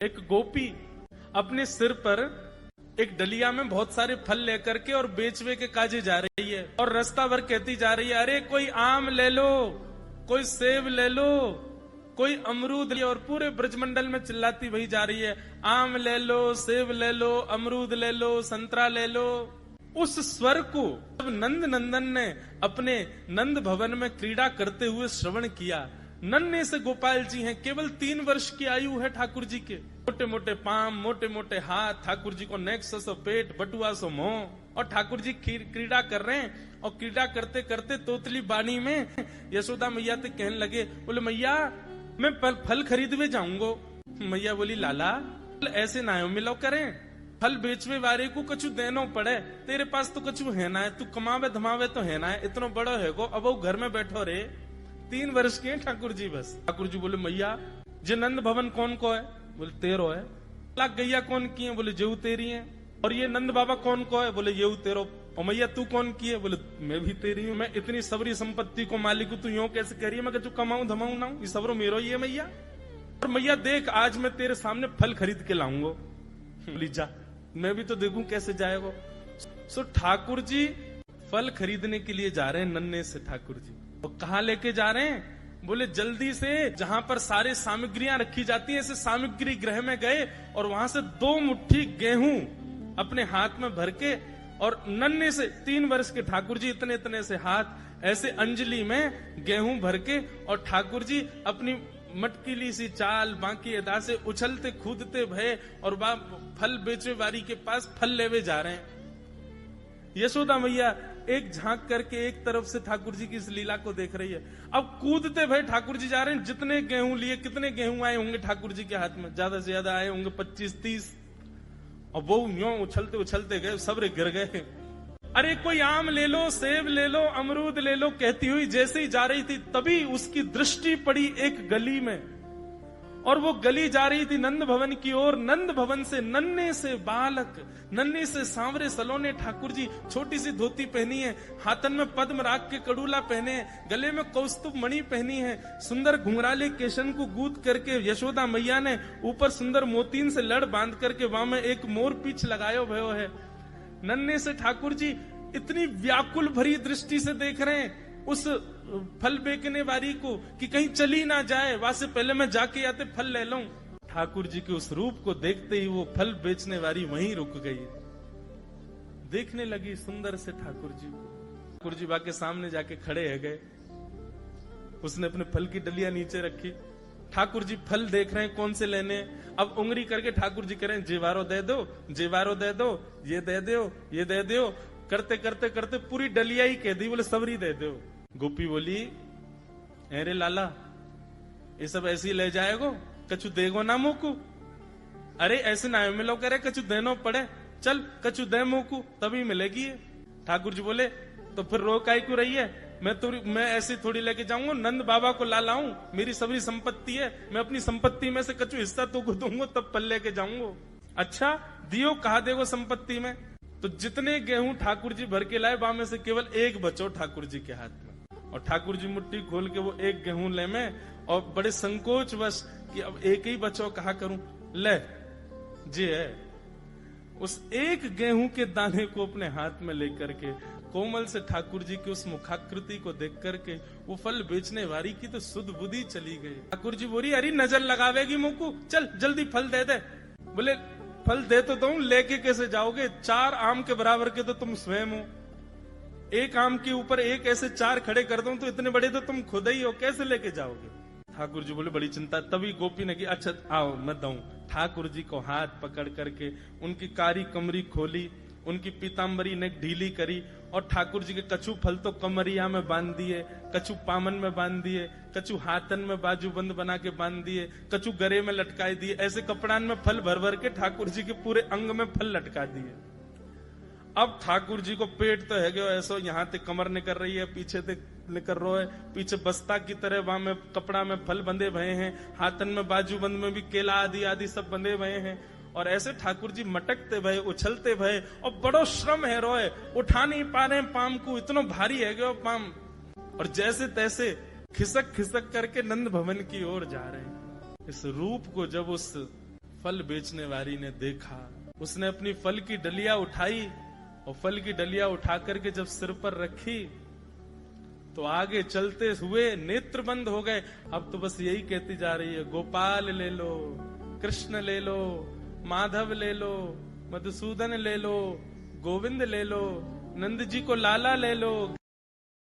एक गोपी अपने सिर पर एक डलिया में बहुत सारे फल लेकर के और बेचवे के काजे जा रही है और रास्ता भर कहती जा रही है, अरे कोई आम ले लो, कोई सेब ले लो, कोई अमरूद ले, और पूरे ब्रजमंडल में चिल्लाती वही जा रही है, आम ले लो, सेब ले लो, अमरूद ले लो, संतरा ले लो। उस स्वर को जब नंद नंदन ने अपने नंद भवन में क्रीड़ा करते हुए श्रवण किया, नन्हे से गोपाल जी हैं, केवल 3 वर्ष की आयु है ठाकुर जी के, मोटे मोटे पाम, मोटे मोटे हाथ, ठाकुर जी को नेक्स सो पेट, बटुआ सो मुंह, और ठाकुर जी क्रीड़ा कर रहे हैं। और क्रीड़ा करते करते तोतली बानी में यशोदा मैया से कहने लगे, बोले मैया मैं फल खरीदवे जाऊंगो। मैया बोली, लाला ऐसे ना मिलो करें, फल बेचवे वाले को कछु देनो पड़े, तेरे पास तो कछु है ना है, तू कमावे धमावे तो है ना है, इतना बड़ो है गो, अब वो घर में बैठो रे। 3 वर्ष के ठाकुर जी बस। ठाकुर जी बोले, मैया जे नंद भवन कौन को है? बोले तेरो है। लाख गैया कौन की है? बोले जेऊ तेरी है। और ये नंद बाबा कौन को है? बोले येऊ तेरो। और मैया तू कौन की है? बोले मैं भी तेरी हूँ। मैं इतनी सबरी संपत्ति को मालिक हूँ, तू यूं कैसे कह रही है? मैं कछु कमाऊं धमाऊं ना, ये सबरो मेरो ही है मैया। और मैया देख, आज मैं तेरे सामने फल खरीद के लाऊंगा। बोली जा, मैं भी तो देखूं कैसे जाएगा। सो ठाकुर जी फल खरीदने के लिए जा रहे हैं नन्हे से ठाकुर जी। तो कहाँ लेके जा रहे हैं? बोले जल्दी से जहां पर सारे सामग्रियां रखी जाती हैं, ऐसे सामग्री गृह में गए और वहां से 2 मुट्ठी गेहूं अपने हाथ में भर के, और नन्हे से 3 वर्ष के ठाकुर जी इतने इतने से हाथ ऐसे अंजलि में गेहूं भर के, और ठाकुर जी अपनी मटकीली सी चाल बाकी अदा से उछलते कूदते भये और फल बेचे वारी के पास फल लेवे जा रहे हैं। यशोदा मैया एक झांक करके एक तरफ से ठाकुर जी की इस लीला को देख रही है। अब कूदते भये ठाकुर जी जा रहे हैं। जितने गेहूं लिए, कितने गेहूं आए होंगे ठाकुर जी के हाथ में? ज्यादा से ज्यादा आए होंगे 25-30। और वो यूं उछलते उछलते गए, सबरे गिर गए। अरे कोई आम ले लो, सेब ले लो, अमरूद ले लो, कहती हुई जैसे ही जा रही थी, तभी उसकी दृष्टि पड़ी एक गली में, और वो गली जा रही थी नंद भवन की ओर। नंद भवन से नन्हे से बालक, नन्हे से सांवरे सलोने ठाकुर जी, छोटी सी धोती पहनी है, हाथन में पद्म राग के कड़ूला पहने हैं, गले में कौस्तुभ मणि पहनी है, सुंदर घुंघराले केशन को गूंथ करके यशोदा मैया ने ऊपर सुंदर मोतीन से लड़ बांध करके वहां में एक मोर पीछ लगायो भयो है। नन्हे से ठाकुर जी इतनी व्याकुल भरी दृष्टि से देख रहे हैं उस फल बेचने वाली को कि कहीं चली ना जाए, वहां से पहले मैं जाके आते फल ले लूं। ठाकुर जी के उस रूप को देखते ही वो फल बेचने वाली वहीं रुक गई, देखने लगी सुंदर से ठाकुर जी को। ठाकुर जी बाके सामने जाके खड़े है गए। उसने अपने फल की डलिया नीचे रखी। ठाकुर जी फल देख रहे हैं कौन से लेने। अब उंगली करके ठाकुर जी करें, जेवारो दे दो, जेवारो दे दो, ये दे दो, ये दे दो, करते करते करते पूरी डलिया ही कह दी। बोले सबरी दे दो। गोपी बोली, अरे लाला ये सब ऐसे ही ले जाएगो, कछु देगो ना मुकू? अरे ऐसे ना मिलो करे, कछु देनो पड़े, चल कछु दे मुकू तभी मिलेगी। ठाकुर जी बोले, तो फिर रोकाई क्यों रही है? मैं ऐसे थोड़ी लेके जाऊंगा, नंद बाबा को ला लाऊं, मेरी सभी संपत्ति है, मैं अपनी संपत्ति में से कछु हिस्सा तो को दूंगा तब पल लेके जाऊंगा। अच्छा दियो, कहा देगो संपत्ति में? तो जितने गेहूं ठाकुर जी भर के लाए, वहां में से केवल एक बचो ठाकुर जी के हाथ में। और ठाकुर जी मुट्ठी खोल के वो एक गेहूं ले में, और बड़े संकोच वश कि अब एक ही बचो, कहा करूं, ले जी है। उस एक गेहूं के दाने को अपने हाथ में लेकर के कोमल से ठाकुर जी की उस मुखाकृति को देख करके वो फल बेचने वाली की तो सुध बुद्धि चली गई। ठाकुर जी बोली, अरे नजर लगावेगी मुकू, चल जल्दी फल दे दे। बोले फल दे तो दूं, लेके कैसे जाओगे? 4 आम के बराबर के तो तुम स्वयं हो, एक आम के ऊपर एक ऐसे 4 खड़े कर दूं तो इतने बड़े तो तुम खुद ही हो, कैसे लेके जाओगे? ठाकुर जी बोले बड़ी चिंता। तभी गोपी ने की, अच्छा आओ मैं दूं। ठाकुर जी को हाथ पकड़ करके उनकी कारी कमरी खोली, उनकी पीताम्बरी ने ढीली करी, और ठाकुर जी के कछु फल तो कमरिया में बांध दिए, कछु पामन में बांध दिए, कछु हाथन में बाजूबंद बना के बांध दिए, कछु गरे में लटकाए दिए। ऐसे कपड़ान में फल भर भर के ठाकुर जी के पूरे अंग में फल लटका दिए। अब ठाकुर जी को पेट तो है गयो ऐसो, यहाँ ते कमर निकल रही है, पीछे ते निकल रहा है, पीछे बस्ता की तरह वहां में कपड़ा में फल बंधे भये हैं, हाथन में बाजूबंद में भी केला आदि आदि सब बंधे भये हैं। और ऐसे ठाकुर जी मटकते भये, उछलते भये, और बड़ो श्रम है रोए, उठा नहीं पा रहे पाम को, इतना भारी है गयो पाम। और जैसे तैसे खिसक खिसक करके नंद भवन की ओर जा रहे हैं। इस रूप को जब उस फल बेचने वाली ने देखा, उसने अपनी फल की डलिया उठाई और फल की डलिया उठा करके जब सिर पर रखी तो आगे चलते हुए नेत्र बंद हो गए। अब तो बस यही कहती जा रही है, गोपाल ले लो, कृष्ण ले लो, माधव ले लो, मधुसूदन ले लो, गोविंद ले लो, नंद जी को लाला ले लो,